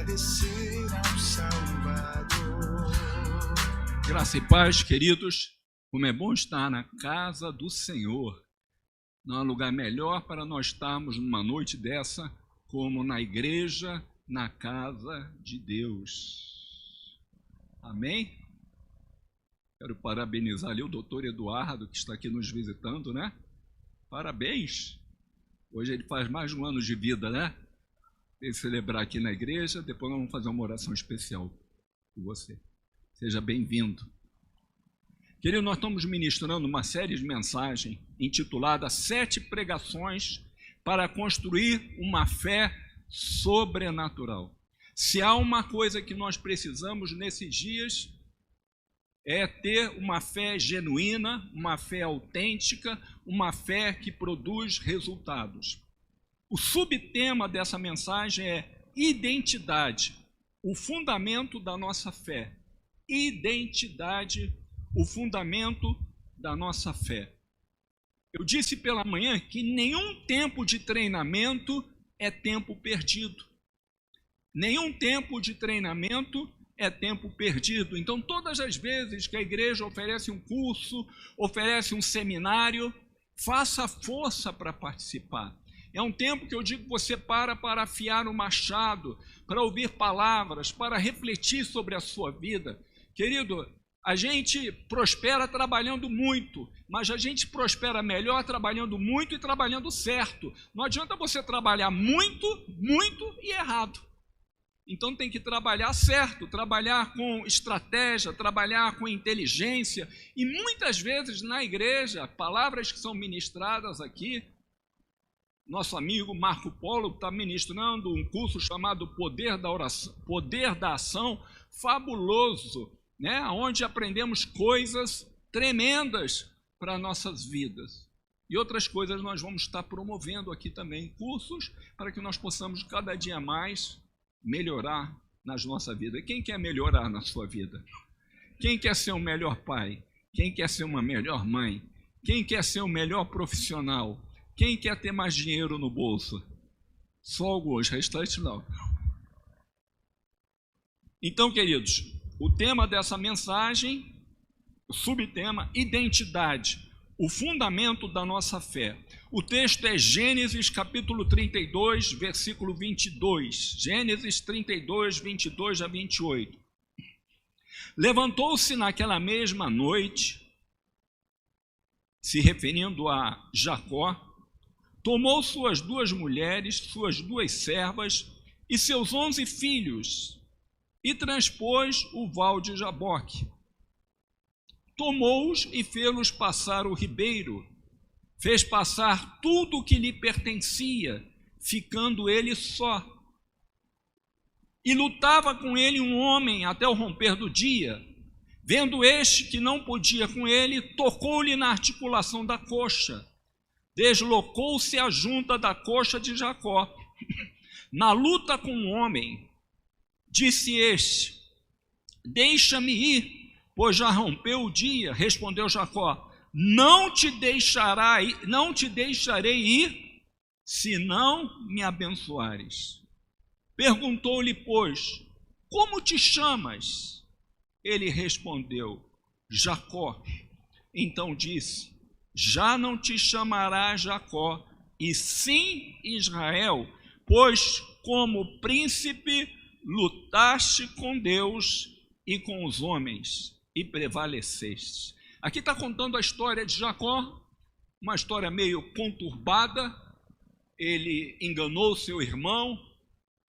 agradecer ao Salvador. Graça e paz, queridos. Como é bom estar na casa do Senhor. Não há lugar melhor para nós estarmos numa noite dessa, como na igreja, na casa de Deus. Amém? Quero parabenizar ali o doutor Eduardo, que está aqui nos visitando, né? Parabéns! Hoje ele faz mais de um ano de vida, né? Vem celebrar aqui na igreja, depois nós vamos fazer uma oração especial por você. Seja bem-vindo. Querido, nós estamos ministrando uma série de mensagens intitulada 7 pregações para construir uma fé sobrenatural. Se há uma coisa que nós precisamos nesses dias, é ter uma fé genuína, uma fé autêntica, uma fé que produz resultados. O subtema dessa mensagem é identidade, o fundamento da nossa fé. Identidade, o fundamento da nossa fé. Eu disse pela manhã que nenhum tempo de treinamento é tempo perdido. Nenhum tempo de treinamento é tempo perdido. Então, todas as vezes que a igreja oferece um curso, oferece um seminário, faça força para participar. É um tempo que eu digo que você para afiar o machado, para ouvir palavras, para refletir sobre a sua vida. Querido, a gente prospera trabalhando muito, mas a gente prospera melhor trabalhando muito e trabalhando certo. Não adianta você trabalhar muito e errado. Então tem que trabalhar certo, trabalhar com estratégia, trabalhar com inteligência. E muitas vezes na igreja, palavras que são ministradas aqui, nosso amigo Marco Polo está ministrando um curso chamado Poder da Oração, Poder da Ação, fabuloso, né? Onde aprendemos coisas tremendas para nossas vidas. E outras coisas nós vamos estar promovendo aqui também, cursos, para que nós possamos cada dia mais melhorar nas nossa vida. Quem quer melhorar na sua vida? Quem quer ser um melhor pai? Quem quer ser uma melhor mãe? Quem quer ser um melhor profissional? Quem quer ter mais dinheiro no bolso? Só alguns, restantes não. Então, queridos, o tema dessa mensagem, o subtema, identidade, o fundamento da nossa fé. O texto é Gênesis capítulo 32, versículo 22. Gênesis 32, 22 a 28. Levantou-se naquela mesma noite, se referindo a Jacó, tomou suas 2 mulheres, suas 2 servas e seus 11 filhos e transpôs o val de Jaboque. Tomou-os e fê-los passar o ribeiro, fez passar tudo o que lhe pertencia, ficando ele só. E lutava com ele um homem até o romper do dia. Vendo este que não podia com ele, tocou-lhe na articulação da coxa. Deslocou-se a junta da coxa de Jacó. Na luta com o homem, disse este: deixa-me ir, pois já rompeu o dia. Respondeu Jacó: não te deixarei ir, se não me abençoares. Perguntou-lhe, pois, como te chamas? Ele respondeu: Jacó. Então disse: já não te chamarás Jacó, e sim Israel, pois como príncipe lutaste com Deus e com os homens, e prevaleceste. Aqui está contando a história de Jacó, uma história meio conturbada. Ele enganou seu irmão,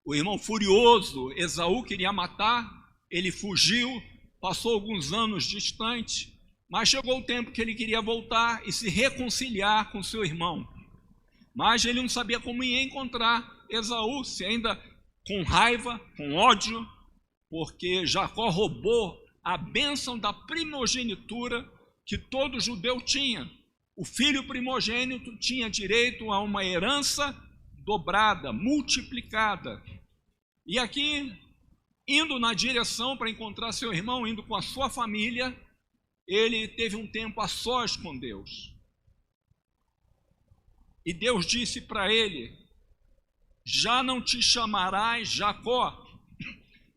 o irmão furioso, Esaú, queria matar, ele fugiu, passou alguns anos distante, mas chegou o tempo que ele queria voltar e se reconciliar com seu irmão. Mas ele não sabia como ia encontrar Esaú, se ainda com raiva, com ódio, porque Jacó roubou a bênção da primogenitura que todo judeu tinha. O filho primogênito tinha direito a uma herança dobrada, multiplicada. E aqui, indo na direção para encontrar seu irmão, indo com a sua família, ele teve um tempo a sós com Deus. E Deus disse para ele: já não te chamarás Jacó,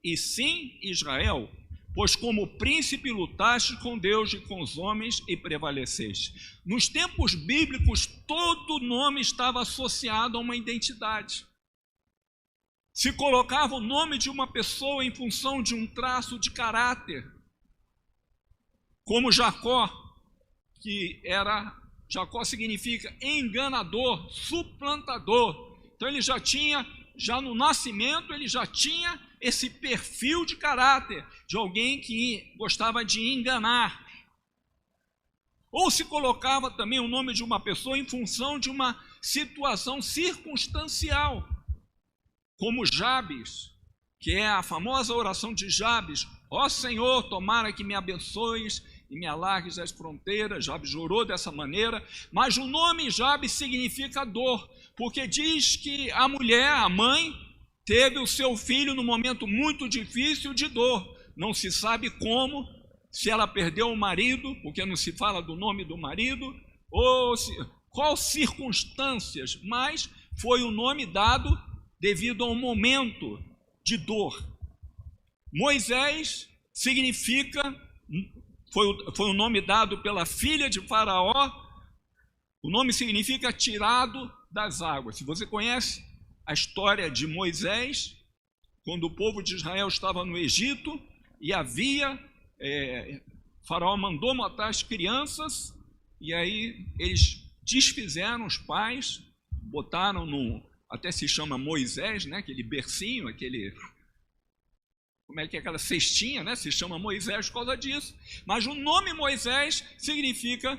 e sim Israel, pois como príncipe lutaste com Deus e com os homens e prevaleceste. Nos tempos bíblicos, todo nome estava associado a uma identidade. Se colocava o nome de uma pessoa em função de um traço de caráter, como Jacó, Jacó significa enganador, suplantador. Então ele já no nascimento, ele já tinha esse perfil de caráter de alguém que gostava de enganar. Ou se colocava também o nome de uma pessoa em função de uma situação circunstancial, como Jabes, que é a famosa oração de Jabes: ó Senhor, tomara que me abençoes e me alargues as fronteiras. Jabes orou dessa maneira, mas o nome Jabes significa dor, porque diz que a mulher, a mãe, teve o seu filho num momento muito difícil de dor. Não se sabe como, se ela perdeu o marido, porque não se fala do nome do marido, ou qual circunstâncias, mas foi o nome dado devido a um momento de dor. Moisés significa, foi o nome dado pela filha de Faraó, o nome significa tirado das águas. Se você conhece a história de Moisés, quando o povo de Israel estava no Egito e Faraó mandou matar as crianças, e aí eles desfizeram os pais, botaram até se chama Moisés, né? Aquele bercinho, como é que é aquela cestinha, né? Se chama Moisés por causa disso. Mas o nome Moisés significa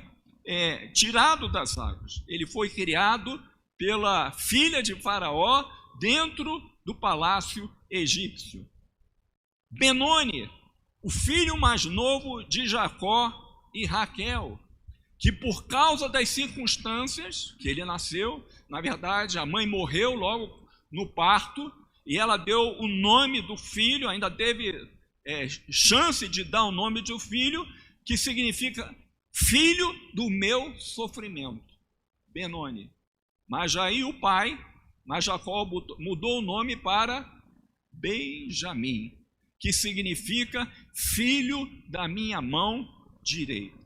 tirado das águas. Ele foi criado pela filha de Faraó dentro do palácio egípcio. Benoni, o filho mais novo de Jacó e Raquel, que por causa das circunstâncias que ele nasceu, na verdade a mãe morreu logo no parto, e ela deu o nome do filho, ainda teve chance de dar o nome do filho, que significa filho do meu sofrimento, Benoni. Mas aí mas Jacó mudou o nome para Benjamim, que significa filho da minha mão direita.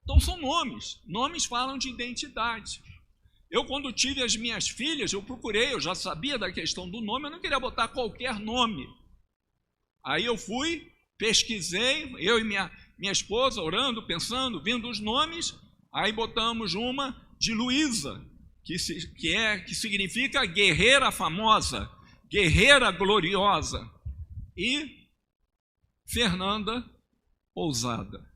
Então são nomes falam de identidade. Eu, quando tive as minhas filhas, eu já sabia da questão do nome, eu não queria botar qualquer nome. Aí eu fui, pesquisei, eu e minha esposa, orando, pensando, vendo os nomes, aí botamos uma de Luísa, que significa guerreira famosa, guerreira gloriosa, e Fernanda Ousada.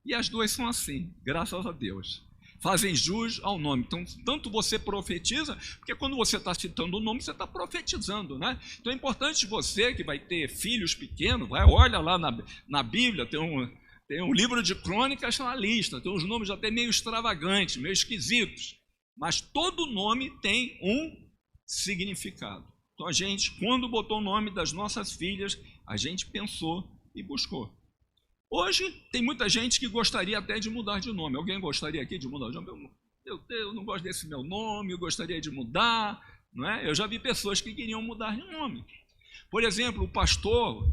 E as duas são assim, graças a Deus. Fazem jus ao nome. Então, tanto você profetiza, porque quando você está citando o nome, você está profetizando, né? Então é importante você que vai ter filhos pequenos, olha lá na Bíblia, tem um livro de crônicas na lista, tem uns nomes até meio extravagantes, meio esquisitos, mas todo nome tem um significado. Então a gente, quando botou o nome das nossas filhas, a gente pensou e buscou. Hoje tem muita gente que gostaria até de mudar de nome. Alguém gostaria aqui de mudar de nome? Eu não gosto desse meu nome, eu gostaria de mudar, não é? Eu já vi pessoas que queriam mudar de nome. Por exemplo, o pastor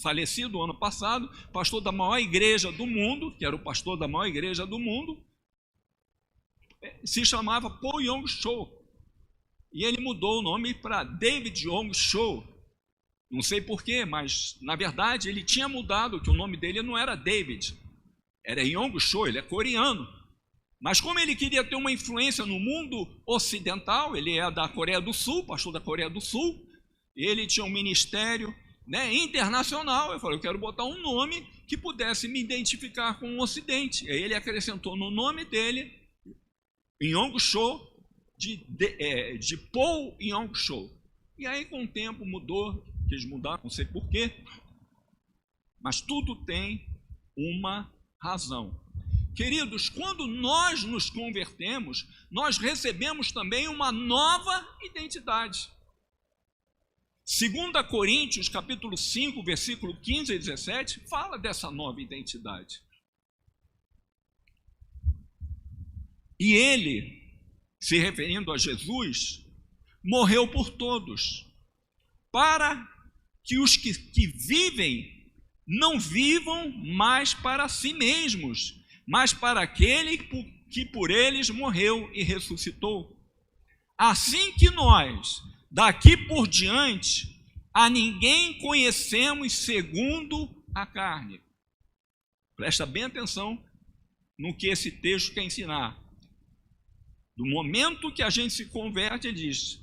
falecido ano passado, pastor da maior igreja do mundo, que era o pastor da maior igreja do mundo, se chamava Paul Yong Cho. E ele mudou o nome para David Yong Cho. Não sei porquê, mas na verdade ele tinha mudado, que o nome dele não era David, era Yong Cho, ele é coreano. Mas como ele queria ter uma influência no mundo ocidental, ele é da Coreia do Sul, pastor da Coreia do Sul, ele tinha um ministério, né, internacional. Eu falei, eu quero botar um nome que pudesse me identificar com o Ocidente. Aí ele acrescentou no nome dele, Yong Cho, de Paul Yong Cho. E aí com o tempo mudou, quis mudar, não sei porquê, mas tudo tem uma razão. Queridos, quando nós nos convertemos, nós recebemos também uma nova identidade. 2 Coríntios, capítulo 5, versículo 15 e 17, fala dessa nova identidade. E ele, se referindo a Jesus, morreu por todos, para que os que vivem não vivam mais para si mesmos, mas para aquele que por eles morreu e ressuscitou. Assim que nós, daqui por diante, a ninguém conhecemos segundo a carne. Presta bem atenção no que esse texto quer ensinar. Do momento que a gente se converte, ele diz: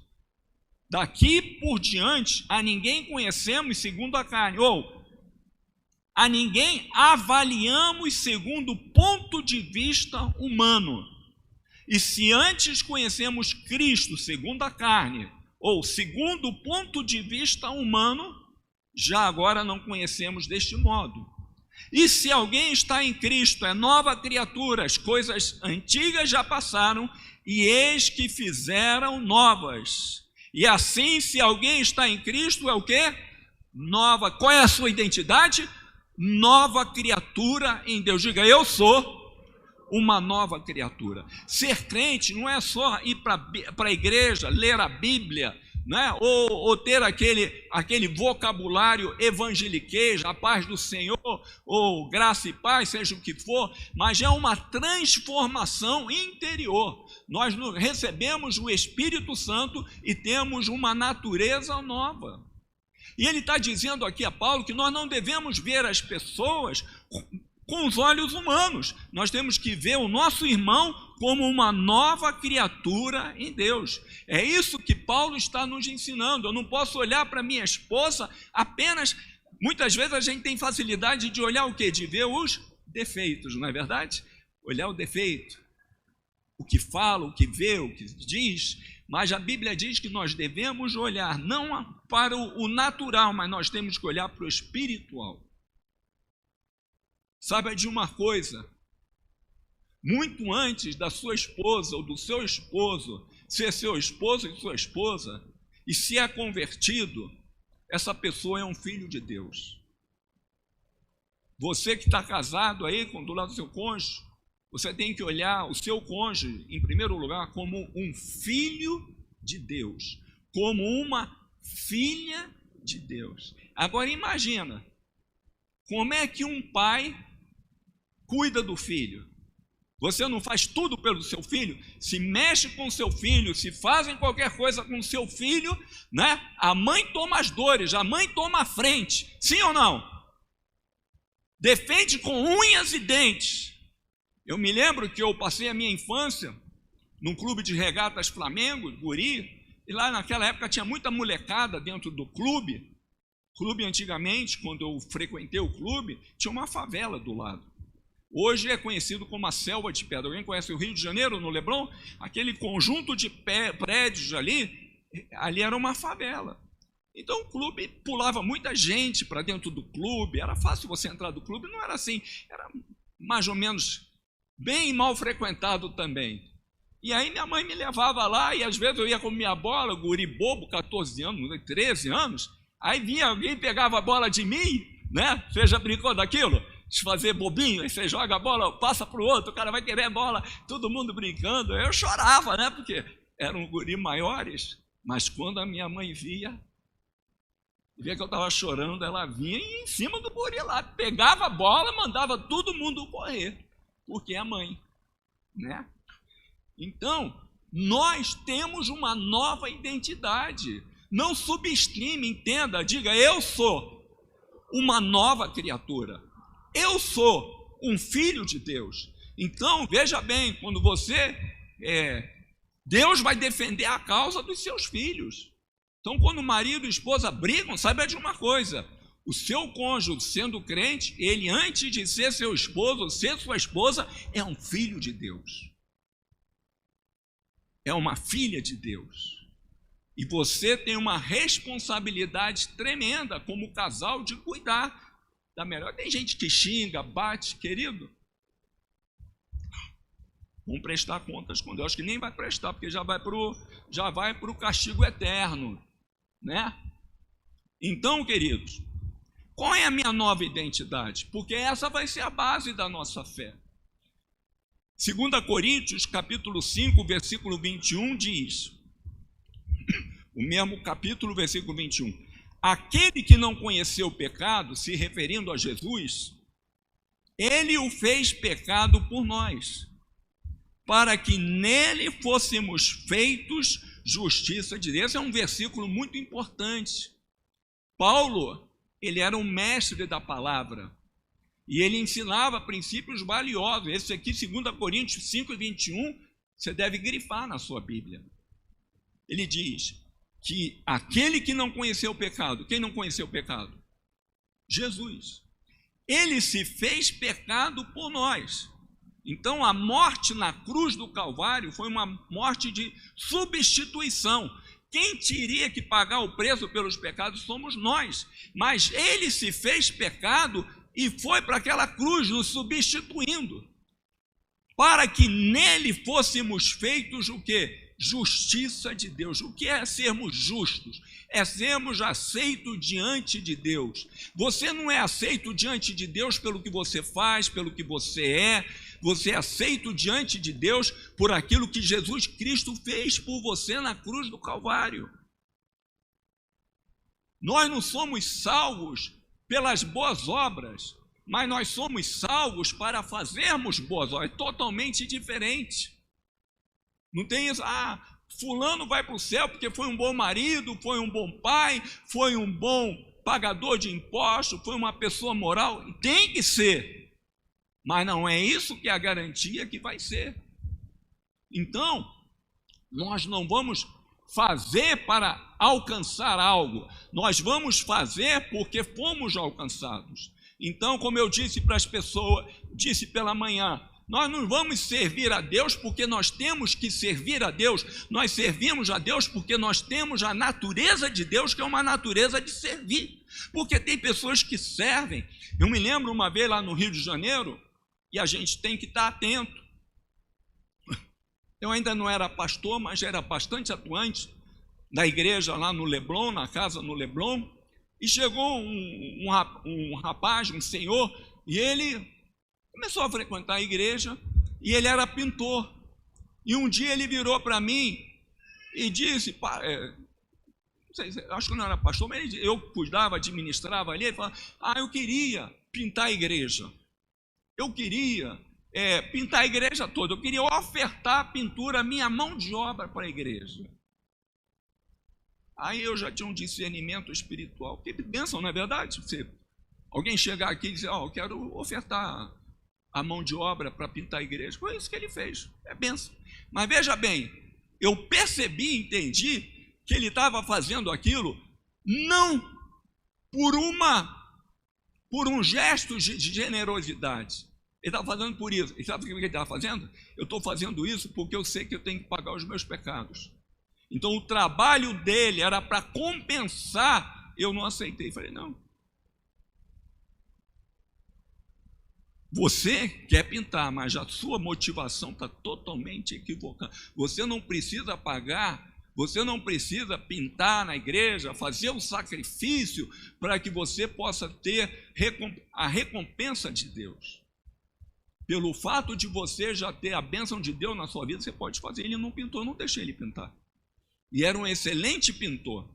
daqui por diante, a ninguém conhecemos segundo a carne, ou a ninguém avaliamos segundo o ponto de vista humano. E se antes conhecemos Cristo segundo a carne, ou segundo o ponto de vista humano, já agora não conhecemos deste modo. E se alguém está em Cristo, é nova criatura, as coisas antigas já passaram, e eis que fizeram novas. E assim, se alguém está em Cristo, é o quê? Nova. Qual é a sua identidade? Nova criatura em Deus. Diga: eu sou uma nova criatura. Ser crente não é só ir para a igreja, ler a Bíblia, né? ou ter aquele vocabulário evangeliquez, a paz do Senhor, ou graça e paz, seja o que for, mas é uma transformação interior. Nós recebemos o Espírito Santo e temos uma natureza nova. E ele está dizendo aqui a Paulo que nós não devemos ver as pessoas com os olhos humanos. Nós temos que ver o nosso irmão como uma nova criatura em Deus. É isso que Paulo está nos ensinando. Eu não posso olhar para minha esposa apenas... Muitas vezes a gente tem facilidade de olhar o quê? De ver os defeitos, não é verdade? Olhar o defeito, o que fala, o que vê, o que diz. Mas a Bíblia diz que nós devemos olhar não para o natural, mas nós temos que olhar para o espiritual. Saiba de uma coisa: muito antes da sua esposa ou do seu esposo ser seu esposo e sua esposa, e se é convertido, essa pessoa é um filho de Deus. Você que está casado aí, do lado do seu cônjuge, você tem que olhar o seu cônjuge, em primeiro lugar, como um filho de Deus, como uma filha de Deus. Agora imagina, como é que um pai cuida do filho? Você não faz tudo pelo seu filho? Se mexe com seu filho, se fazem qualquer coisa com seu filho, né? A mãe toma as dores, a mãe toma a frente, sim ou não? Defende com unhas e dentes. Eu me lembro que eu passei a minha infância num clube de regatas Flamengo, guri, e lá naquela época tinha muita molecada dentro do clube. Clube antigamente, quando eu frequentei o clube, tinha uma favela do lado. Hoje é conhecido como a Selva de Pedra. Alguém conhece o Rio de Janeiro, no Leblon? Aquele conjunto de prédios ali era uma favela. Então o clube pulava muita gente para dentro do clube, era fácil você entrar do clube, não era assim, era mais ou menos bem mal frequentado também. E aí minha mãe me levava lá, e às vezes eu ia com minha bola, guri bobo, 14 anos, 13 anos, aí vinha alguém, pegava a bola de mim, né? Você já brincou daquilo? De fazer bobinho, aí você joga a bola, passa para o outro, o cara vai querer a bola, todo mundo brincando. Eu chorava, né? Porque eram guri maiores, mas quando a minha mãe via que eu estava chorando, ela vinha e em cima do guri lá, pegava a bola, mandava todo mundo correr, porque é a mãe, né? Então, nós temos uma nova identidade. Não subestime, entenda, diga: eu sou uma nova criatura. Eu sou um filho de Deus. Então, veja bem, quando você... Deus vai defender a causa dos seus filhos. Então, quando o marido e a esposa brigam, saiba de uma coisa: o seu cônjuge, sendo crente, ele, antes de ser seu esposo, ser sua esposa, é um filho de Deus. É uma filha de Deus. E você tem uma responsabilidade tremenda como casal de cuidar da melhor. Tem gente que xinga, bate, querido. Vamos prestar contas com Deus, que nem vai prestar, porque já vai para o castigo eterno, né? Então, queridos, qual é a minha nova identidade? Porque essa vai ser a base da nossa fé. 2 Coríntios, capítulo 5, versículo 21, diz, o mesmo capítulo, versículo 21, aquele que não conheceu o pecado, se referindo a Jesus, ele o fez pecado por nós, para que nele fôssemos feitos justiça de Deus. Esse é um versículo muito importante. Paulo, ele era um mestre da palavra, e ele ensinava princípios valiosos. Esse aqui, 2 Coríntios 5, 21, você deve grifar na sua Bíblia. Ele diz que aquele que não conheceu o pecado, quem não conheceu o pecado? Jesus. Ele se fez pecado por nós. Então, a morte na cruz do Calvário foi uma morte de substituição. Quem teria que pagar o preço pelos pecados somos nós. Mas ele se fez pecado e foi para aquela cruz nos substituindo, para que nele fôssemos feitos o quê? Justiça de Deus. O que é sermos justos? É sermos aceitos diante de Deus. Você não é aceito diante de Deus pelo que você faz, pelo que você é aceito diante de Deus por aquilo que Jesus Cristo fez por você na cruz do Calvário. Nós não somos salvos pelas boas obras, mas nós somos salvos para fazermos boas obras. É totalmente diferente. Não tem isso, fulano vai para o céu porque foi um bom marido, foi um bom pai, foi um bom pagador de impostos, foi uma pessoa moral. Tem que ser, mas não é isso que é a garantia que vai ser. Então, nós não vamos fazer para alcançar algo, nós vamos fazer porque fomos alcançados. Então, como eu disse para as pessoas, disse pela manhã, nós não vamos servir a Deus porque nós temos que servir a Deus, nós servimos a Deus porque nós temos a natureza de Deus, que é uma natureza de servir, porque tem pessoas que servem. Eu me lembro uma vez lá no Rio de Janeiro, e a gente tem que estar atento. Eu ainda não era pastor, mas era bastante atuante da igreja lá no Leblon, na casa no Leblon, e chegou um rapaz, um senhor, e ele começou a frequentar a igreja, e ele era pintor. E um dia ele virou para mim e disse, não sei, acho que não era pastor, mas eu cuidava, administrava ali, ele falava, eu queria pintar a igreja, eu queria pintar a igreja toda, eu queria ofertar a pintura, a minha mão de obra para a igreja. Aí eu já tinha um discernimento espiritual, que bênção, não é verdade? Alguém chegar aqui e dizer, eu quero ofertar a mão de obra para pintar a igreja, foi isso que ele fez, é bênção. Mas veja bem, eu percebi, entendi, que ele estava fazendo aquilo não por um gesto de generosidade, ele estava fazendo por isso. E sabe o que ele estava fazendo? Eu estou fazendo isso porque eu sei que eu tenho que pagar os meus pecados. Então o trabalho dele era para compensar, eu não aceitei, falei, não. Você quer pintar, mas a sua motivação está totalmente equivocada. Você não precisa pagar, você não precisa pintar na igreja, fazer um sacrifício para que você possa ter a recompensa de Deus. Pelo fato de você já ter a bênção de Deus na sua vida, você pode fazer. Ele não pintou, eu não deixei ele pintar. E era um excelente pintor.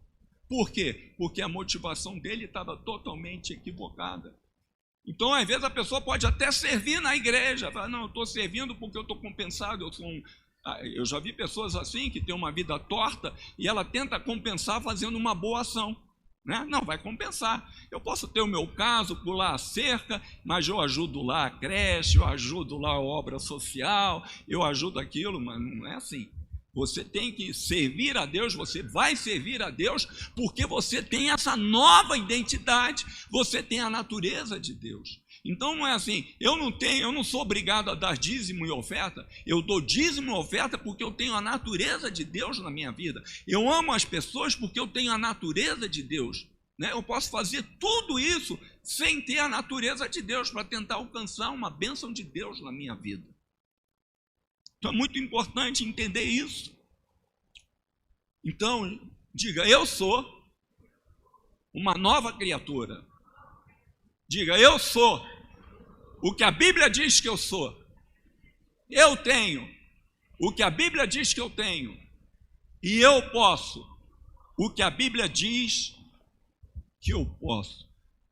Por quê? Porque a motivação dele estava totalmente equivocada. Então, às vezes, a pessoa pode até servir na igreja. Fala, não, eu estou servindo porque eu estou compensado. Eu já vi pessoas assim, que têm uma vida torta, e ela tenta compensar fazendo uma boa ação. Né? Não, vai compensar. Eu posso ter o meu caso, pular a cerca, mas eu ajudo lá a creche, eu ajudo lá a obra social, eu ajudo aquilo, mas não é assim. Você tem que servir a Deus, você vai servir a Deus, porque você tem essa nova identidade, você tem a natureza de Deus. Então não é assim, eu não sou obrigado a dar dízimo e oferta, eu dou dízimo e oferta porque eu tenho a natureza de Deus na minha vida. Eu amo as pessoas porque eu tenho a natureza de Deus. Né? Eu posso fazer tudo isso sem ter a natureza de Deus, para tentar alcançar uma bênção de Deus na minha vida. Então é muito importante entender isso. Então, diga, eu sou uma nova criatura. Diga, eu sou o que a Bíblia diz que eu sou. eu tenho o que a Bíblia diz que eu tenho, e eu posso o que a Bíblia diz que eu posso.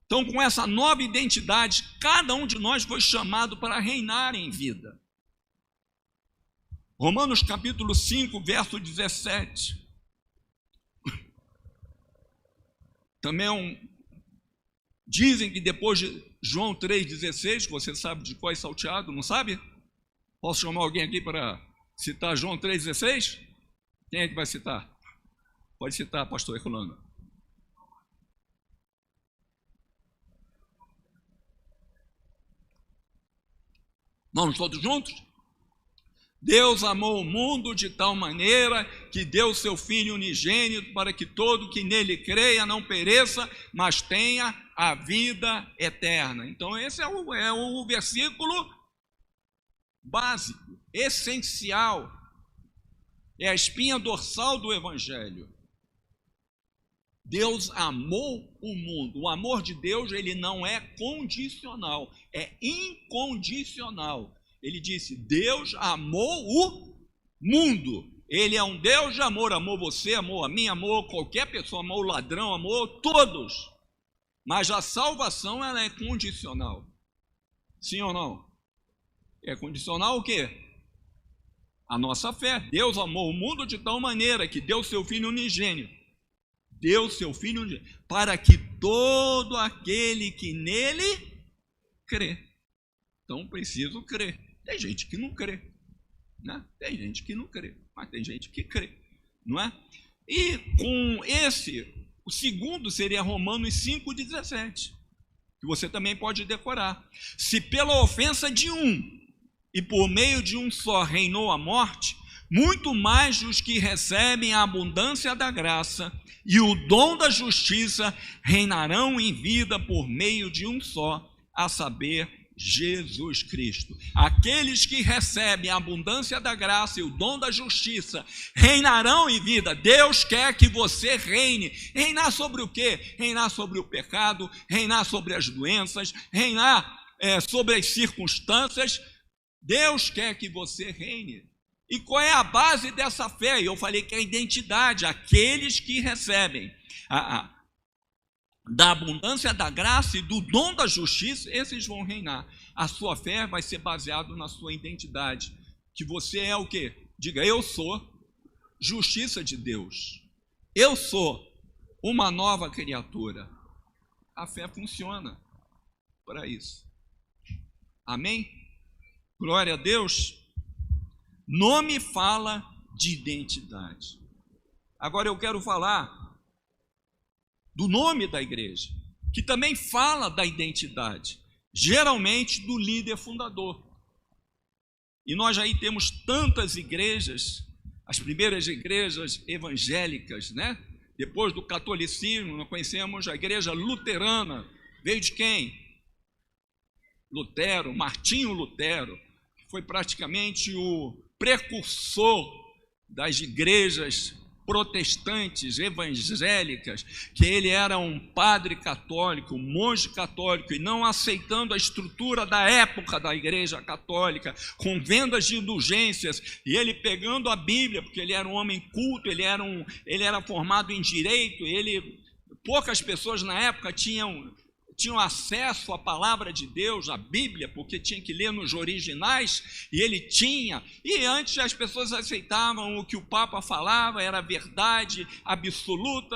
Então, com essa nova identidade, cada um de nós foi chamado para reinar em vida. Romanos capítulo 5, verso 17. Também dizem que depois de João 3,16, você sabe de qual é salteado, não sabe? Posso chamar alguém aqui para citar João 3,16? Quem é que vai citar? Pode citar, pastor Herculano. Vamos todos juntos? Deus amou o mundo de tal maneira que deu seu Filho unigênito para que todo que nele creia não pereça, mas tenha a vida eterna. Então esse é o versículo básico, essencial. É a espinha dorsal do Evangelho. Deus amou o mundo. O amor de Deus, ele não é condicional, é incondicional. Ele disse, Deus amou o mundo. Ele é um Deus de amor, amou você, amou a mim, amou qualquer pessoa, amou o ladrão, amou todos. Mas a salvação, ela é condicional. Sim ou não? É condicional o quê? A nossa fé. Deus amou o mundo de tal maneira que deu seu Filho unigênito. Deu seu Filho unigênito para que todo aquele que nele crê. Então, preciso crer. Tem gente que não crê, né? Tem gente que não crê, mas tem gente que crê, não é? E com o segundo seria Romanos 5,17, que você também pode decorar. Se pela ofensa de um e por meio de um só reinou a morte, muito mais os que recebem a abundância da graça e o dom da justiça reinarão em vida por meio de um só, a saber, Jesus Cristo. Aqueles que recebem a abundância da graça e o dom da justiça reinarão em vida. Deus quer que você reine. Reinar sobre o quê? Reinar sobre o pecado, reinar sobre as doenças, reinar sobre as circunstâncias. Deus quer que você reine. E qual é a base dessa fé? Eu falei que é a identidade. Aqueles que recebem da abundância da graça e do dom da justiça, esses vão reinar. A sua fé vai ser baseada na sua identidade, que você é o quê? Diga, eu sou justiça de Deus. Eu sou uma nova criatura. A fé funciona para isso. Amém? Glória a Deus. Nome fala de identidade. Agora eu quero falar do nome da igreja, que também fala da identidade, geralmente do líder fundador. E nós aí temos tantas igrejas, as primeiras igrejas evangélicas, né? Depois do catolicismo, nós conhecemos a igreja luterana. Veio de quem? Lutero, Martinho Lutero, que foi praticamente o precursor das igrejas protestantes, evangélicas, que ele era um padre católico, um monge católico, e não aceitando a estrutura da época da igreja católica, com vendas de indulgências, e ele pegando a Bíblia, porque ele era um homem culto, ele era formado em direito, poucas pessoas na época tinham acesso à palavra de Deus, à Bíblia, porque tinha que ler nos originais, e ele tinha. E antes as pessoas aceitavam o que o Papa falava, era verdade absoluta.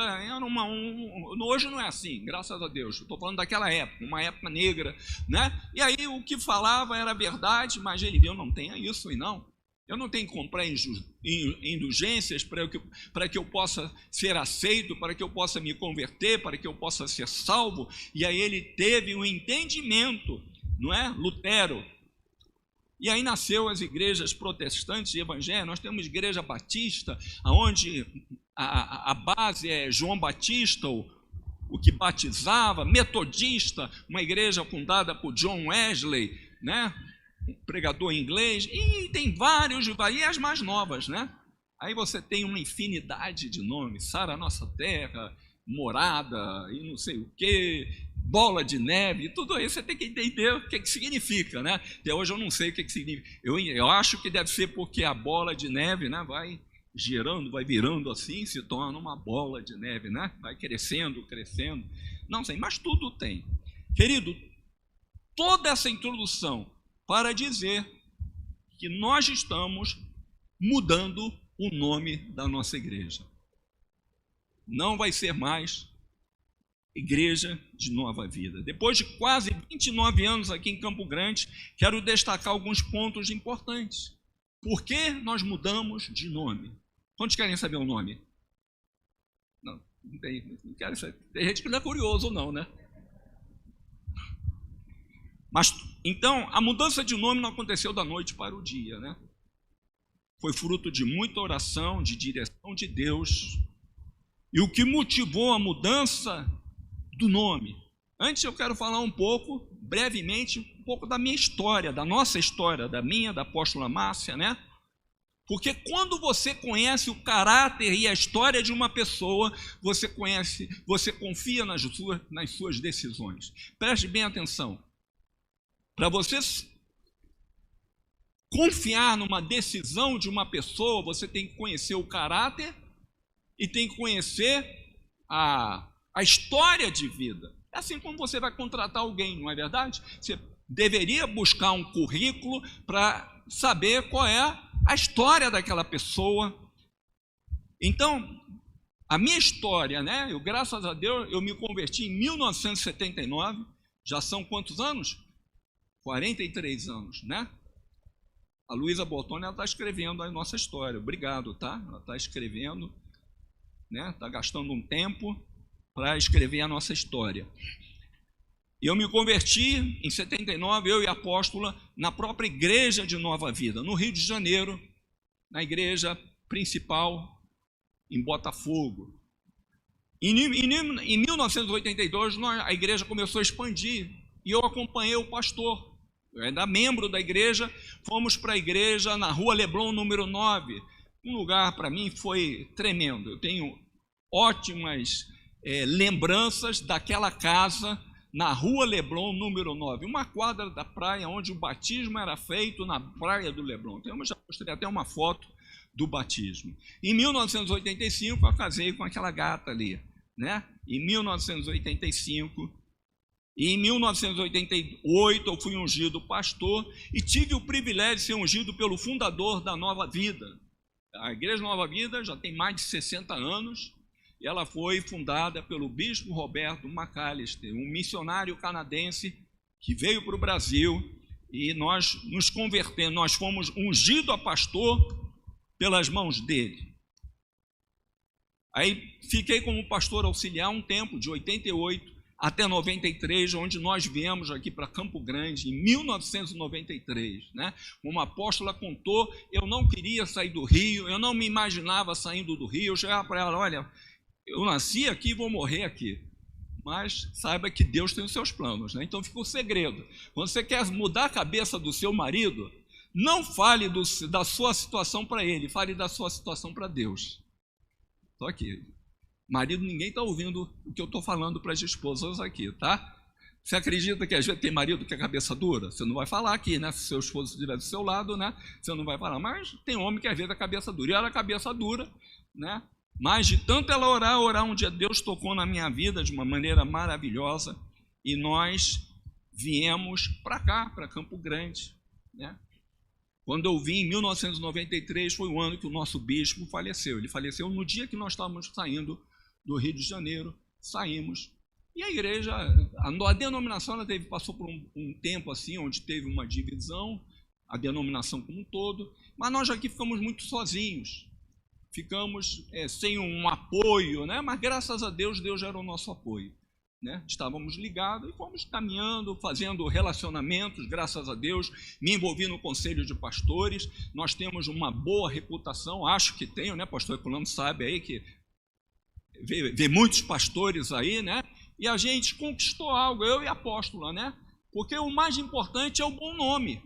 Hoje não é assim, graças a Deus. Estou falando daquela época, uma época negra, né? E aí o que falava era verdade, mas ele viu, não tenha isso e não. Eu não tenho que comprar indulgências para que eu possa ser aceito, para que eu possa me converter, para que eu possa ser salvo. E aí ele teve um entendimento, não é? Lutero. E aí nasceu as igrejas protestantes e evangélicas. Nós temos igreja batista, onde a base é João Batista, o que batizava, metodista, uma igreja fundada por John Wesley, né? Um pregador inglês, e tem vários, e as mais novas, né? Aí você tem uma infinidade de nomes, Sara Nossa Terra, morada e não sei o quê, bola de neve, tudo isso você tem que entender o que significa, né? Até hoje eu não sei o que significa. Eu acho que deve ser porque a bola de neve, né, vai girando, vai virando assim, se torna uma bola de neve, né? Vai crescendo, crescendo. Não sei, mas tudo tem. Querido, toda essa introdução para dizer que nós estamos mudando o nome da nossa igreja. Não vai ser mais Igreja de Nova Vida. Depois de quase 29 anos aqui em Campo Grande, quero destacar alguns pontos importantes. Por que nós mudamos de nome? Quantos querem saber o nome? Não quero saber. Tem gente que não é curioso ou não, né? Mas, então, a mudança de nome não aconteceu da noite para o dia, né? Foi fruto de muita oração, de direção de Deus. E o que motivou a mudança do nome? Antes eu quero falar um pouco, brevemente, um pouco da minha história, da nossa história, da minha, da apóstola Márcia, né? Porque quando você conhece o caráter e a história de uma pessoa, você confia nas suas decisões. Preste bem atenção. Para você confiar numa decisão de uma pessoa, você tem que conhecer o caráter e tem que conhecer a história de vida. É assim como você vai contratar alguém, não é verdade? Você deveria buscar um currículo para saber qual é a história daquela pessoa. Então, a minha história, né? Graças a Deus, eu me converti em 1979. Já são quantos anos? 43 anos, né? A Luísa Bortoni, ela está escrevendo a nossa história. Obrigado, tá? Ela está escrevendo, né? Está gastando um tempo para escrever a nossa história. Eu me converti em 79, eu e a apóstola, na própria igreja de Nova Vida, no Rio de Janeiro, na igreja principal em Botafogo. Em 1982, a igreja começou a expandir e eu acompanhei o pastor. Eu era membro da igreja, fomos para a igreja na Rua Leblon, número 9. Um lugar, para mim, foi tremendo. Eu tenho ótimas lembranças daquela casa na Rua Leblon, número 9, uma quadra da praia onde o batismo era feito na praia do Leblon. Eu já mostrei até uma foto do batismo. Em 1985, eu casei com aquela gata ali, né? Em 1985, e em 1988 eu fui ungido pastor e tive o privilégio de ser ungido pelo fundador da Nova Vida. A Igreja Nova Vida já tem mais de 60 anos. E ela foi fundada pelo bispo Roberto McAllister, um missionário canadense que veio para o Brasil e nós nos convertemos, nós fomos ungidos a pastor pelas mãos dele. Aí fiquei como pastor auxiliar um tempo, de 88 até 93, onde nós viemos aqui para Campo Grande, em 1993, né? Como a apóstola contou, eu não queria sair do Rio, eu não me imaginava saindo do Rio, eu chegava para ela, olha, eu nasci aqui e vou morrer aqui, mas saiba que Deus tem os seus planos, né? Então fica o segredo. Quando você quer mudar a cabeça do seu marido, não fale da sua situação para ele, fale da sua situação para Deus. Estou aqui. Marido, ninguém está ouvindo o que eu estou falando para as esposas aqui, tá? Você acredita que às vezes tem marido que é cabeça dura? Você não vai falar aqui, né? Se seu esposo estiver do seu lado, né? Você não vai falar. Mas tem homem que às vezes é cabeça dura. E ela é cabeça dura, né? Mas de tanto ela orar, um dia Deus tocou na minha vida de uma maneira maravilhosa e nós viemos para cá, para Campo Grande, né? Quando eu vim em 1993 foi o ano que o nosso bispo faleceu. Ele faleceu no dia que nós estávamos saindo do Rio de Janeiro, saímos. E a igreja, a denominação ela passou por um tempo assim, onde teve uma divisão, a denominação como um todo, mas nós aqui ficamos muito sozinhos. Ficamos sem um apoio, né? Mas graças a Deus, Deus era o nosso apoio, né? Estávamos ligados e fomos caminhando, fazendo relacionamentos, graças a Deus. Me envolvi no conselho de pastores, nós temos uma boa reputação, acho que tenho, né? Pastor Eculano sabe aí que vê muitos pastores aí, né? E a gente conquistou algo, eu e a apóstola, né? Porque o mais importante é o bom nome.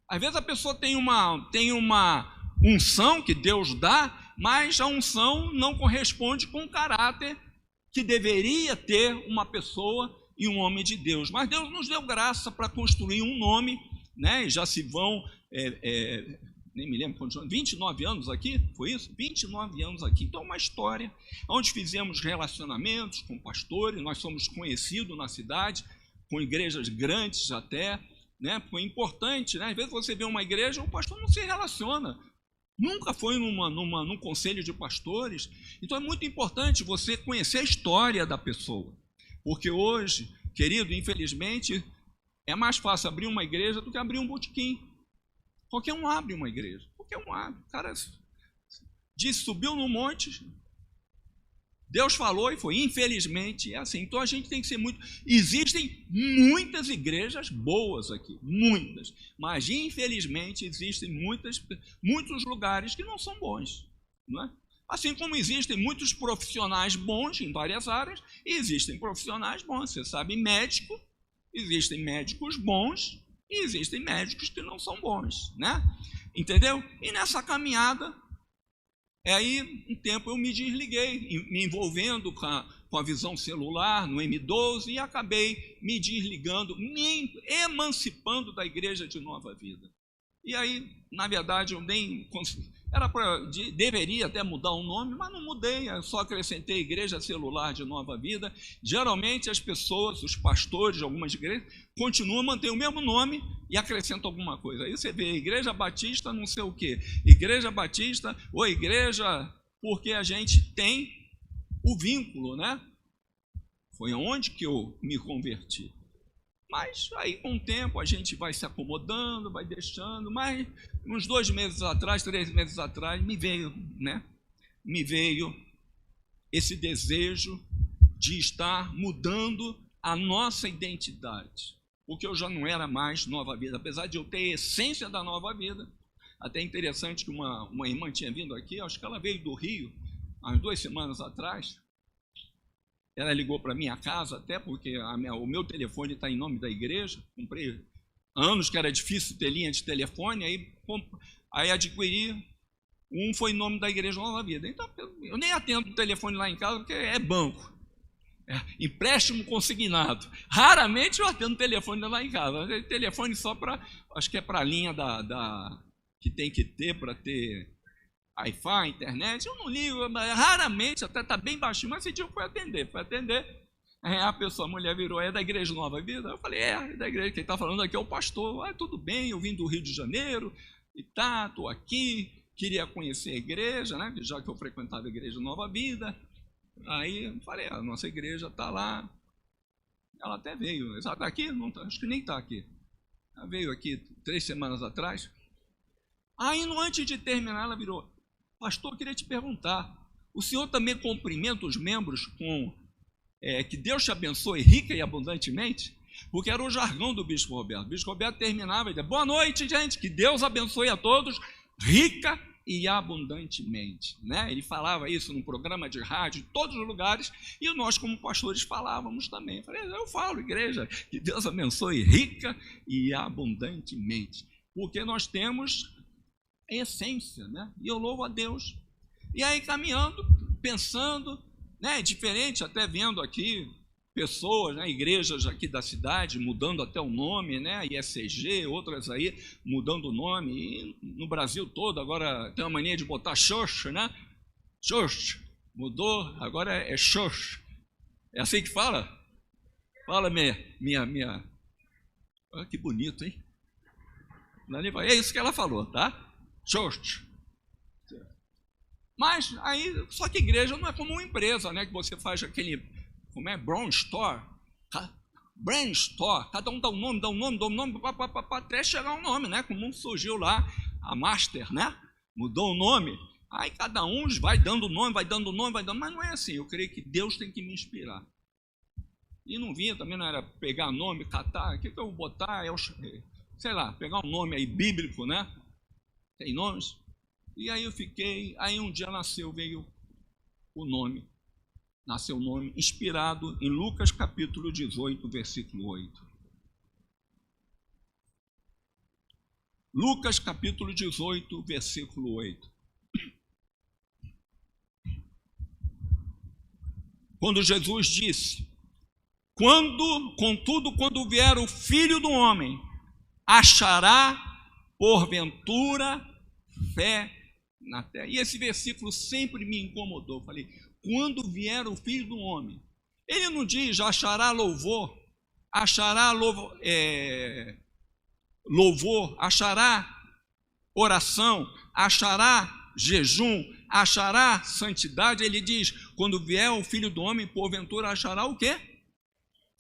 Às vezes a pessoa tem uma unção que Deus dá, mas a unção não corresponde com o caráter que deveria ter uma pessoa e um homem de Deus. Mas Deus nos deu graça para construir um nome, né? E já se vão, nem me lembro quantos anos, 29 anos aqui, foi isso? 29 anos aqui. Então, uma história onde fizemos relacionamentos com pastores, nós somos conhecidos na cidade, com igrejas grandes até, né? Foi importante, né? Às vezes você vê uma igreja, o pastor não se relaciona, nunca foi num conselho de pastores. Então é muito importante você conhecer a história da pessoa, porque hoje, querido, infelizmente, é mais fácil abrir uma igreja do que abrir um botequim. Qualquer um abre uma igreja, qualquer um abre. O cara disse, subiu no monte, Deus falou e foi. Infelizmente é assim. Então a gente tem que ser muito... Existem muitas igrejas boas aqui, muitas, mas infelizmente existem muitos lugares que não são bons, não é? Assim como existem muitos profissionais bons em várias áreas, e existem profissionais bons. Você sabe, médico, existem médicos bons e existem médicos que não são bons, né? Entendeu? E nessa caminhada, aí um tempo eu me desliguei, me envolvendo com a visão celular no M12, e acabei me desligando, me emancipando da Igreja de Nova Vida. E aí, na verdade, eu nem deveria até mudar o nome, mas não mudei, eu só acrescentei Igreja Celular de Nova Vida. Geralmente as pessoas, os pastores de algumas igrejas, continuam a manter o mesmo nome e acrescentam alguma coisa. Aí você vê Igreja Batista não sei o quê, Igreja Batista ou Igreja, porque a gente tem o vínculo, né? Foi onde que eu me converti. Mas aí com o tempo a gente vai se acomodando, vai deixando, mas uns 2 meses atrás, 3 meses atrás, me veio esse desejo de estar mudando a nossa identidade, porque eu já não era mais Nova Vida, apesar de eu ter a essência da Nova Vida. Até interessante que uma irmã tinha vindo aqui, acho que ela veio do Rio, há 2 semanas atrás. Ela ligou para minha casa, até porque o meu telefone está em nome da igreja. Comprei anos que era difícil ter linha de telefone, aí adquiri. Um foi em nome da Igreja Nova Vida. Então, eu nem atendo o telefone lá em casa, porque é banco. Empréstimo consignado. Raramente eu atendo telefone lá em casa. Telefone só para, acho que é para a linha que tem que ter para ter Wi-Fi, internet. Eu não ligo, raramente, até está bem baixinho, mas esse dia eu fui atender. Aí a mulher virou, é da Igreja Nova Vida? Eu falei, é da igreja, quem está falando aqui é o pastor. Tudo bem, eu vim do Rio de Janeiro, e estou aqui, queria conhecer a igreja, né? Já que eu frequentava a Igreja Nova Vida. Aí eu falei, a nossa igreja está lá. Ela até veio, ela está aqui? Não tá, acho que nem está aqui. Ela veio aqui 3 semanas atrás. Aí, antes de terminar, ela virou, pastor, eu queria te perguntar, o senhor também cumprimenta os membros com que Deus te abençoe rica e abundantemente? Porque era o jargão do Bispo Roberto. O Bispo Roberto terminava e dizia, boa noite, gente, que Deus abençoe a todos rica e abundantemente, né? Ele falava isso num programa de rádio, em todos os lugares, e nós como pastores falávamos também. Eu falo, igreja, que Deus abençoe rica e abundantemente, porque nós temos a essência, né? E eu louvo a Deus. E aí caminhando, pensando, né? Diferente, até vendo aqui pessoas, né? Igrejas aqui da cidade mudando até o nome, né? ISCG, outras aí mudando o nome. E no Brasil todo agora tem uma mania de botar Xoxa, né? Xoxa, mudou, agora é Xoxa. É assim que fala? Fala minha. Olha que bonito, hein? É isso que ela falou, tá? Church. Mas aí, só que igreja não é como uma empresa, né? Que você faz aquele, como é? Brainstorm, cada um dá um nome, até chegar um nome, né? Como surgiu lá a Master, né? Mudou o nome. Aí cada um vai dando nome, mas não é assim. Eu creio que Deus tem que me inspirar. E não vinha também, não era pegar nome, catar, o que eu vou botar? Sei lá, pegar um nome aí bíblico, né? Tem nomes? E aí eu fiquei, aí um dia veio o nome inspirado em Lucas capítulo 18, versículo 8. Lucas capítulo 18, versículo 8. quando Jesus disse: contudo, quando vier o Filho do Homem, achará porventura fé na terra. E esse versículo sempre me incomodou. Falei, quando vier o Filho do Homem, ele não diz achará louvor, achará oração, achará jejum, achará santidade. Ele diz, quando vier o Filho do Homem, porventura achará o quê?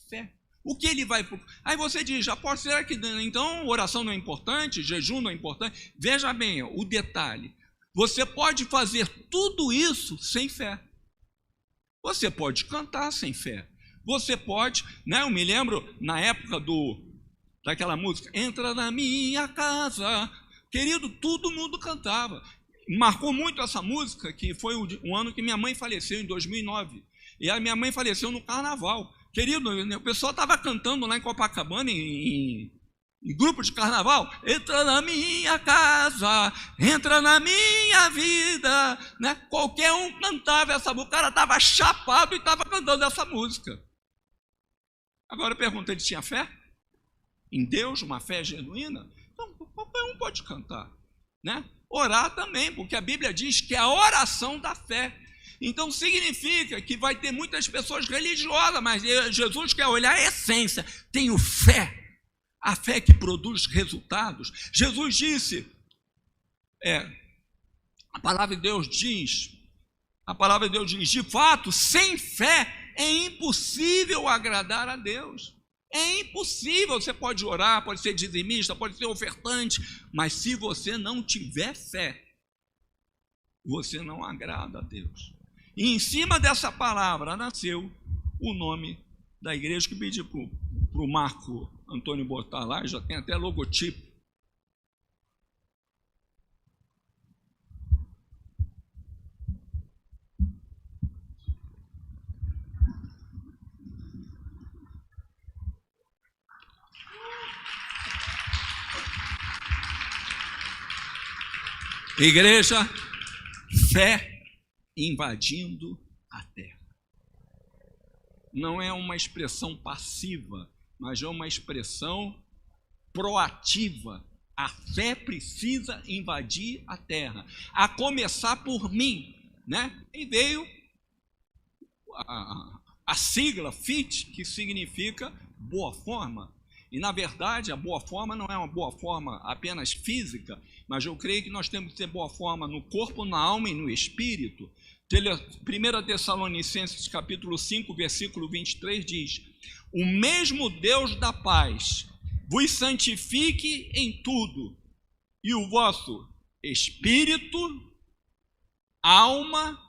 Fé. O que ele vai... Aí você diz, apóstolo, será que então oração não é importante, jejum não é importante? Veja bem o detalhe. Você pode fazer tudo isso sem fé. Você pode cantar sem fé. Você pode, né? Eu me lembro na época daquela música, entra na minha casa. Querido, todo mundo cantava. Marcou muito essa música, que foi o ano que minha mãe faleceu, em 2009. E a minha mãe faleceu no carnaval. Querido, o pessoal estava cantando lá em Copacabana, em grupo de carnaval. Entra na minha casa, entra na minha vida. Né? Qualquer um cantava essa música. O cara estava chapado e estava cantando essa música. Agora eu pergunto, ele tinha fé em Deus, uma fé genuína? Então, qualquer um pode cantar, né? Orar também, porque a Bíblia diz que é a oração da fé. Então significa que vai ter muitas pessoas religiosas, mas Jesus quer olhar a essência. Tenho fé, a fé que produz resultados. Jesus disse, a palavra de Deus diz, de fato, sem fé é impossível agradar a Deus. É impossível. Você pode orar, pode ser dizimista, pode ser ofertante, mas se você não tiver fé, você não agrada a Deus. E em cima dessa palavra nasceu o nome da igreja, que pedi para o Marco Antônio botar lá, já tem até logotipo. Igreja, fé invadindo a terra. Não é uma expressão passiva, mas é uma expressão proativa. A fé precisa invadir a terra, a começar por mim, né? E veio a sigla FIT, que significa boa forma. E, na verdade, a boa forma não é uma boa forma apenas física, mas eu creio que nós temos que ter boa forma no corpo, na alma e no espírito. 1 Tessalonicenses, capítulo 5, versículo 23, diz: o mesmo Deus da paz vos santifique em tudo, e o vosso espírito, alma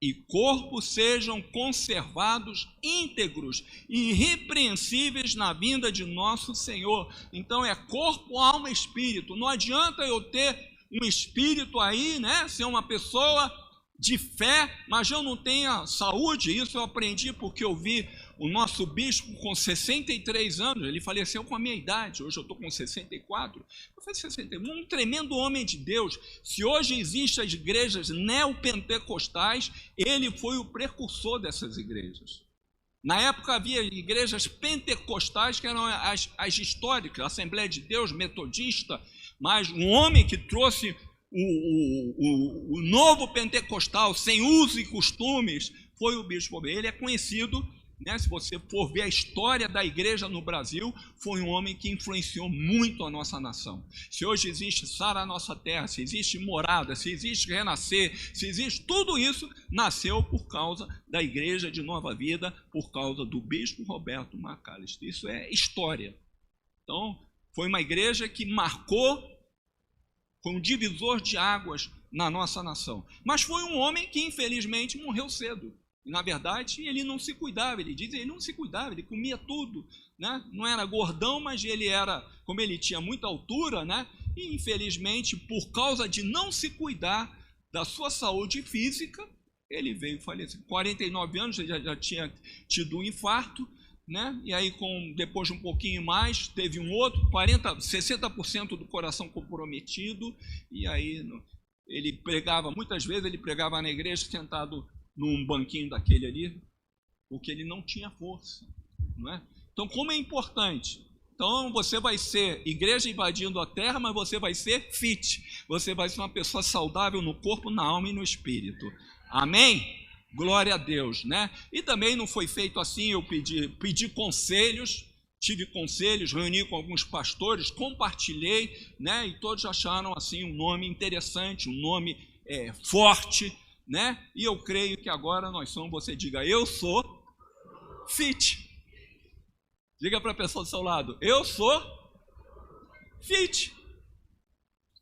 e corpo sejam conservados íntegros e irrepreensíveis na vinda de nosso Senhor. Então é corpo, alma e espírito. Não adianta eu ter um espírito aí, né, ser uma pessoa de fé, mas eu não tenho saúde. Isso eu aprendi porque eu vi o nosso bispo com 63 anos, ele faleceu com a minha idade, hoje eu estou com 64, eu falei 61, um tremendo homem de Deus. Se hoje existem as igrejas neopentecostais, ele foi o precursor dessas igrejas. Na época havia igrejas pentecostais, que eram as históricas, a Assembleia de Deus, metodista, mas um homem que trouxe o novo pentecostal, sem usos e costumes, foi o bispo. Ele é conhecido, né, se você for ver a história da igreja no Brasil, foi um homem que influenciou muito a nossa nação. Se hoje existe Sara Nossa Terra, se existe Morada, se existe Renascer, se existe tudo isso, nasceu por causa da Igreja de Nova Vida, por causa do bispo Roberto Macalister. Isso é história. Então, foi uma igreja que marcou, foi um divisor de águas na nossa nação. Mas foi um homem que, infelizmente, morreu cedo. Na verdade, ele não se cuidava, ele não se cuidava, ele comia tudo, né? Não era gordão, mas ele era, como ele tinha muita altura, né? E infelizmente, por causa de não se cuidar da sua saúde física, ele veio falecer. 49 anos, ele já tinha tido um infarto, né? E aí, depois de um pouquinho mais, teve um outro, 60% do coração comprometido, e aí ele pregava, muitas vezes ele pregava na igreja sentado num banquinho daquele ali, porque ele não tinha força, não é? Então, como é importante? Então, você vai ser igreja invadindo a terra, mas você vai ser fit. Você vai ser uma pessoa saudável no corpo, na alma e no espírito. Amém? Glória a Deus, né? E também não foi feito assim, eu pedi conselhos, tive conselhos, reuni com alguns pastores, compartilhei, né? E todos acharam assim um nome interessante, um nome forte, né? E eu creio que agora nós somos, você diga, eu sou fit. Diga para a pessoa do seu lado, eu sou fit.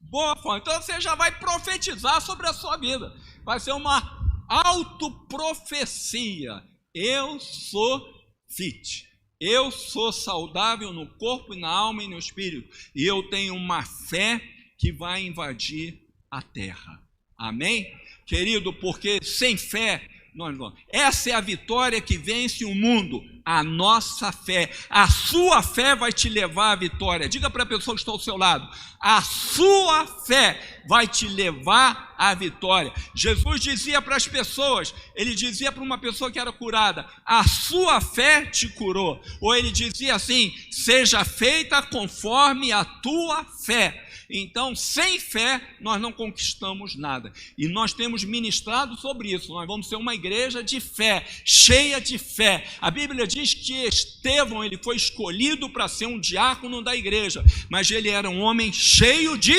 Boa forma. Então você já vai profetizar sobre a sua vida. Vai ser uma autoprofecia. Eu sou fit. Eu sou saudável no corpo, na alma e no espírito. E eu tenho uma fé que vai invadir a terra. Amém? Querido, porque sem fé nós não. Essa é a vitória que vence o mundo, a nossa fé. A sua fé vai te levar à vitória. Diga para a pessoa que está ao seu lado, a sua fé vai te levar à vitória. Jesus dizia para as pessoas, ele dizia para uma pessoa que era curada, a sua fé te curou. Ou ele dizia assim, seja feita conforme a tua fé. Então, sem fé, nós não conquistamos nada. E nós temos ministrado sobre isso. Nós vamos ser uma igreja de fé, cheia de fé. A Bíblia diz que Estevão, ele foi escolhido para ser um diácono da igreja, mas ele era um homem cheio de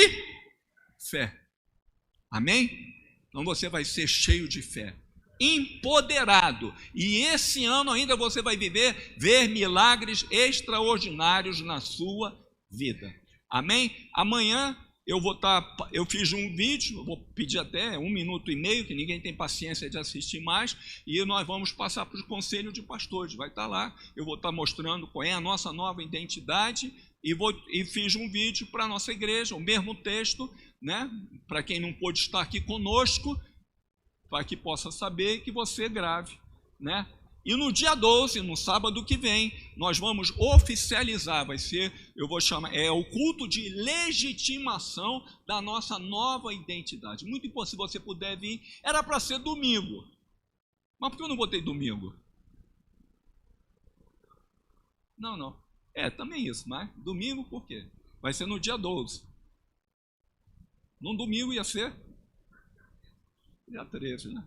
fé. Amém? Então você vai ser cheio de fé, empoderado. E esse ano ainda você vai ver milagres extraordinários na sua vida. Amém? Amanhã eu fiz um vídeo, vou pedir até 1 minuto e meio, que ninguém tem paciência de assistir mais, e nós vamos passar para o conselho de pastores, vai estar lá, eu vou estar mostrando qual é a nossa nova identidade, e fiz um vídeo para a nossa igreja, o mesmo texto, né? Para quem não pôde estar aqui conosco, para que possa saber que você grave, né? E no dia 12, no sábado que vem, nós vamos oficializar, eu vou chamar, o culto de legitimação da nossa nova identidade. Muito importante, se você puder vir, era para ser domingo. Mas por que eu não botei domingo? Não. Também isso, mas domingo por quê? Vai ser no dia 12. No domingo ia ser dia 13, né?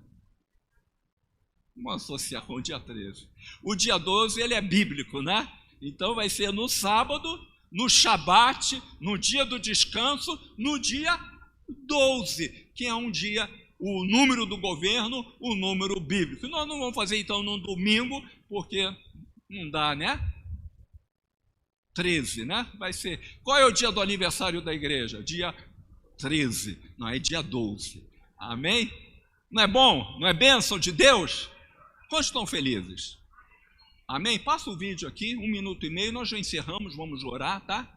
Vamos associar com o dia 13. O dia 12, ele é bíblico, né? Então vai ser no sábado, no Shabat, no dia do descanso, no dia 12, que é um dia, o número do governo, o número bíblico. Nós não vamos fazer então no domingo, porque não dá, né? 13, né? Vai ser. Qual é o dia do aniversário da igreja? Dia 13. Não, é dia 12. Amém? Não é bom? Não é bênção de Deus? Quantos estão felizes? Amém? Passa o vídeo aqui, 1 minuto e meio, nós já encerramos, vamos orar, tá?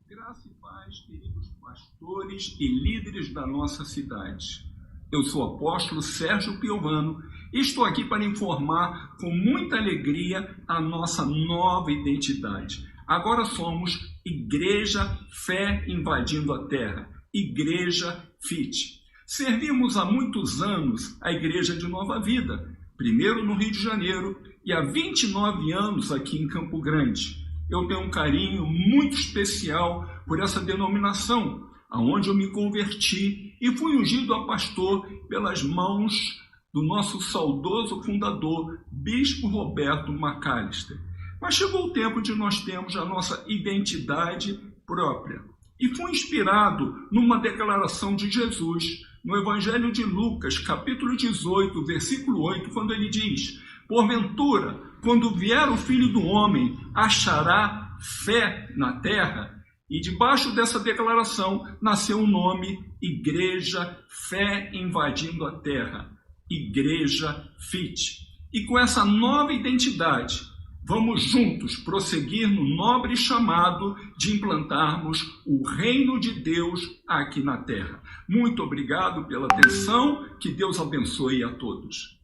Graça e paz, queridos pastores e líderes da nossa cidade. Eu sou o apóstolo Sérgio Piovano e estou aqui para informar com muita alegria a nossa nova identidade. Agora somos Igreja Fé Invadindo a Terra, Igreja FIT. Servimos há muitos anos a Igreja de Nova Vida, primeiro no Rio de Janeiro e há 29 anos aqui em Campo Grande. Eu tenho um carinho muito especial por essa denominação, aonde eu me converti e fui ungido a pastor pelas mãos do nosso saudoso fundador, Bispo Roberto Macalister. Mas chegou o tempo de nós termos a nossa identidade própria. E fui inspirado numa declaração de Jesus, no Evangelho de Lucas, capítulo 18, versículo 8, quando ele diz: porventura, quando vier o Filho do Homem, achará fé na terra? E debaixo dessa declaração nasceu o nome Igreja Fé Invadindo a Terra, Igreja FIT. E com essa nova identidade, vamos juntos prosseguir no nobre chamado de implantarmos o reino de Deus aqui na terra. Muito obrigado pela atenção, que Deus abençoe a todos.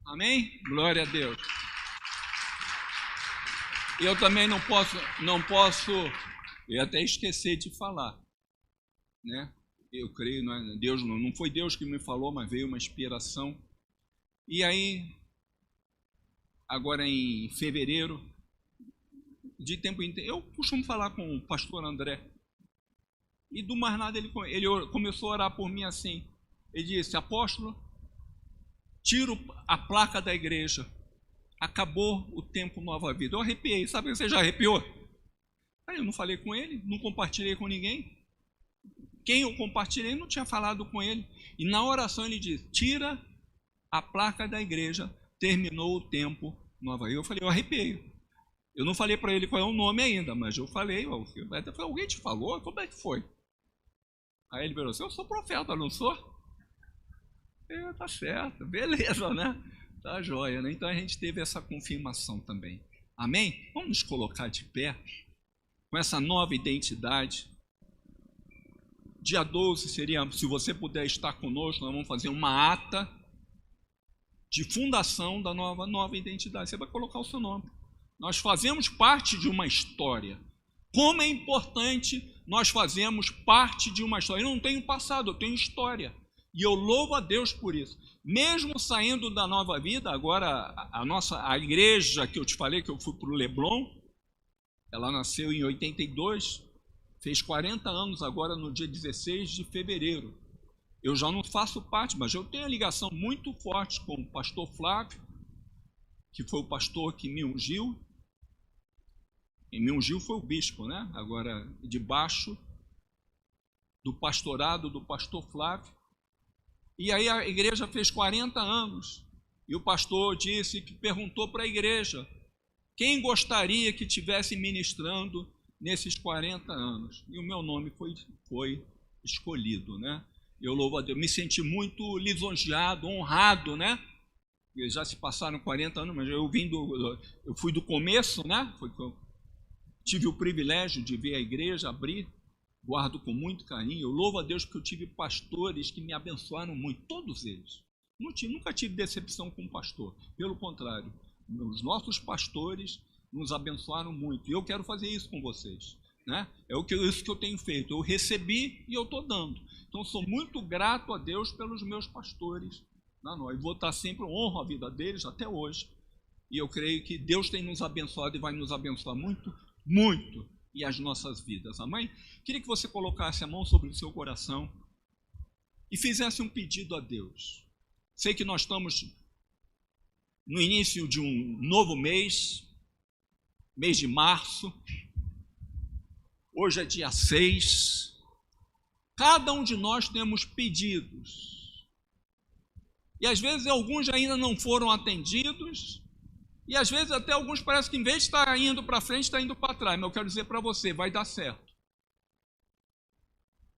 Amém? Glória a Deus. Eu também não posso, eu até esqueci de falar, né? eu creio, Deus não foi Deus que me falou, mas veio uma inspiração. E aí, agora em fevereiro, de tempo em tempo, eu costumo falar com o pastor André, e do mais nada ele começou a orar por mim assim. Ele disse: apóstolo, tiro a placa da igreja, acabou o tempo Nova Vida. Eu arrepiei, sabe que você já arrepiou? Aí eu não falei com ele, não compartilhei com ninguém. Quem eu compartilhei não tinha falado com ele. E na oração ele disse: tira a placa da igreja, terminou o tempo Nova Vida. Eu falei, eu arrepiei. Eu não falei para ele qual é o nome ainda, mas eu falei, alguém te falou? Como é que foi? Aí ele virou assim: eu sou profeta, não sou? Tá certo, beleza, né? Tá joia, né? Então a gente teve essa confirmação também. Amém? Vamos nos colocar de pé com essa nova identidade. Dia 12 seria, se você puder estar conosco, nós vamos fazer uma ata de fundação da nova identidade. Você vai colocar o seu nome. Nós fazemos parte de uma história. Como é importante nós fazermos parte de uma história. Eu não tenho passado, eu tenho história. E eu louvo a Deus por isso. Mesmo saindo da Nova Vida, agora a igreja que eu te falei, que eu fui para o Leblon, ela nasceu em 82, fez 40 anos agora no dia 16 de fevereiro. Eu já não faço parte, mas eu tenho a ligação muito forte com o pastor Flávio, que foi o pastor que me ungiu. E me ungiu foi o bispo, né? Agora, debaixo do pastorado do pastor Flávio. E aí a igreja fez 40 anos. E o pastor disse que perguntou para a igreja quem gostaria que estivesse ministrando nesses 40 anos. E o meu nome foi escolhido, né? Eu louvo a Deus. Me senti muito lisonjeado, honrado, né? Já se passaram 40 anos, mas eu fui do começo, né? Tive o privilégio de ver a igreja abrir, guardo com muito carinho. Eu louvo a Deus porque eu tive pastores que me abençoaram muito, todos eles. Nunca tive decepção com um pastor, pelo contrário, os nossos pastores nos abençoaram muito. E eu quero fazer isso com vocês, né? Isso que eu tenho feito. Eu recebi e eu estou dando. Então, sou muito grato a Deus pelos meus pastores. E vou estar sempre, honro a vida deles até hoje. E eu creio que Deus tem nos abençoado e vai nos abençoar muito, muito, e as nossas vidas. Amém? Queria que você colocasse a mão sobre o seu coração e fizesse um pedido a Deus. Sei que nós estamos no início de um novo mês de março. Hoje é dia 6. Cada um de nós temos pedidos. E às vezes alguns ainda não foram atendidos. E às vezes até alguns parece que em vez de estar indo para frente, está indo para trás. Mas eu quero dizer para você, vai dar certo.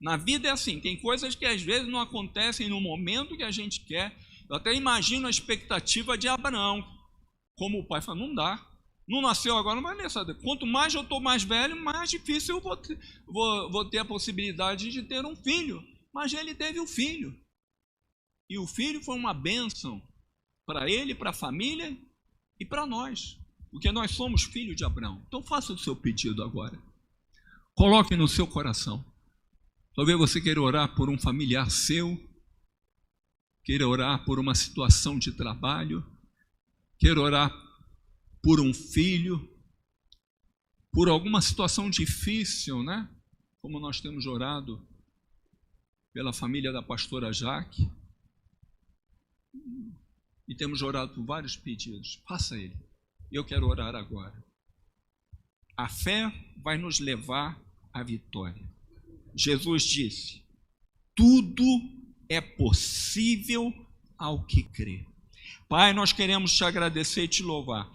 Na vida é assim, tem coisas que às vezes não acontecem no momento que a gente quer. Eu até imagino a expectativa de Abraão. Como o pai fala, não dá. Não nasceu agora, não vai nessa. Quanto mais eu estou mais velho, mais difícil eu vou ter a possibilidade de ter um filho. Mas ele teve um filho. E o filho foi uma bênção para ele, para a família e para nós, porque nós somos filhos de Abraão. Então faça o seu pedido agora. Coloque no seu coração. Talvez você queira orar por um familiar seu, queira orar por uma situação de trabalho, queira orar por um filho, por alguma situação difícil, né? Como nós temos orado pela família da pastora Jaque. E temos orado por vários pedidos. Faça ele. Eu quero orar agora. A fé vai nos levar à vitória. Jesus disse: tudo é possível ao que crê. Pai, nós queremos te agradecer e te louvar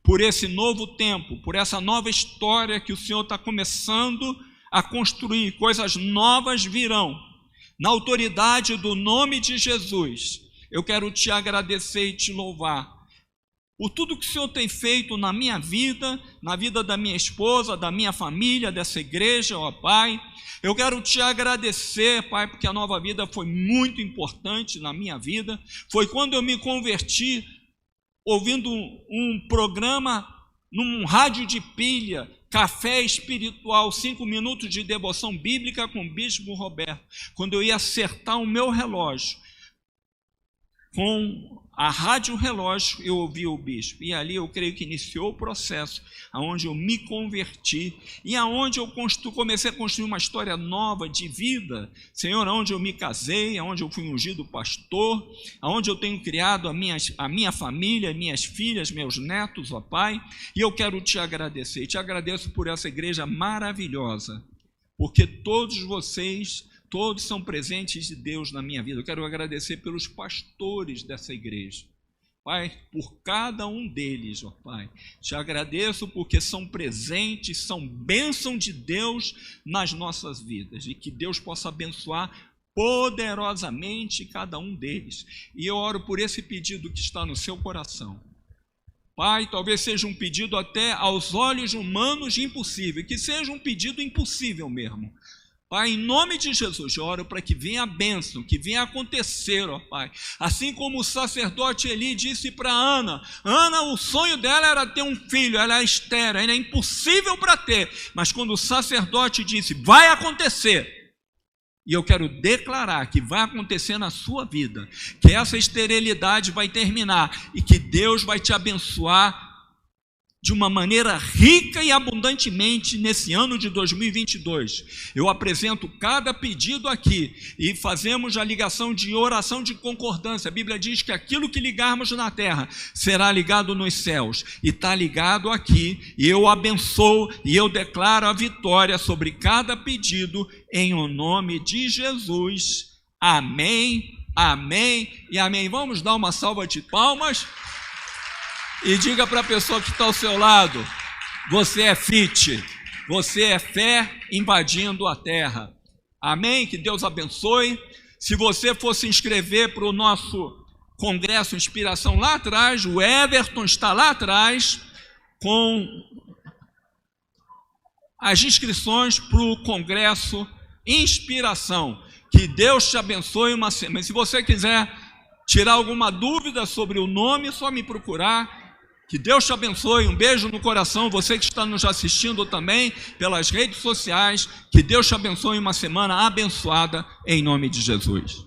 por esse novo tempo, por essa nova história que o Senhor está começando a construir. Coisas novas virão. Na autoridade do nome de Jesus, eu quero te agradecer e te louvar por tudo que o Senhor tem feito na minha vida, na vida da minha esposa, da minha família, dessa igreja, ó Pai. Eu quero te agradecer, Pai, porque a Nova Vida foi muito importante na minha vida. Foi quando eu me converti, ouvindo um programa num rádio de pilha, café espiritual, 5 minutos de devoção bíblica com o Bispo Roberto. Quando eu ia acertar o meu relógio, com a rádio relógio, eu ouvi o bispo, e ali eu creio que iniciou o processo, aonde eu me converti, e aonde eu comecei a construir uma história nova de vida, Senhor, aonde eu me casei, aonde eu fui ungido pastor, aonde eu tenho criado a minha família, minhas filhas, meus netos, ó Pai, e eu quero te agradecer, te agradeço por essa igreja maravilhosa, porque todos vocês, todos são presentes de Deus na minha vida. Eu quero agradecer pelos pastores dessa igreja. Pai, por cada um deles, ó Pai. Te agradeço porque são presentes, são bênção de Deus nas nossas vidas. E que Deus possa abençoar poderosamente cada um deles. E eu oro por esse pedido que está no seu coração. Pai, talvez seja um pedido até aos olhos humanos impossível. Que seja um pedido impossível mesmo. Pai, em nome de Jesus, eu oro para que venha a bênção, que venha acontecer, ó Pai. Assim como o sacerdote Eli disse para Ana, o sonho dela era ter um filho, ela é estéril, era impossível para ter. Mas quando o sacerdote disse, vai acontecer, e eu quero declarar que vai acontecer na sua vida, que essa esterilidade vai terminar e que Deus vai te abençoar de uma maneira rica e abundantemente nesse ano de 2022. Eu apresento cada pedido aqui e fazemos a ligação de oração de concordância. A Bíblia diz que aquilo que ligarmos na terra será ligado nos céus, e está ligado aqui, e eu abençoo e eu declaro a vitória sobre cada pedido em o nome de Jesus. Amém, amém e amém. Vamos dar uma salva de palmas. E diga para a pessoa que está ao seu lado, você é fit, você é fé invadindo a terra. Amém? Que Deus abençoe. Se você for se inscrever para o nosso Congresso Inspiração lá atrás, o Everton está lá atrás com as inscrições para o Congresso Inspiração. Que Deus te abençoe uma semana. Se você quiser tirar alguma dúvida sobre o nome, é só me procurar. Que Deus te abençoe, um beijo no coração, você que está nos assistindo também pelas redes sociais, que Deus te abençoe uma semana abençoada em nome de Jesus.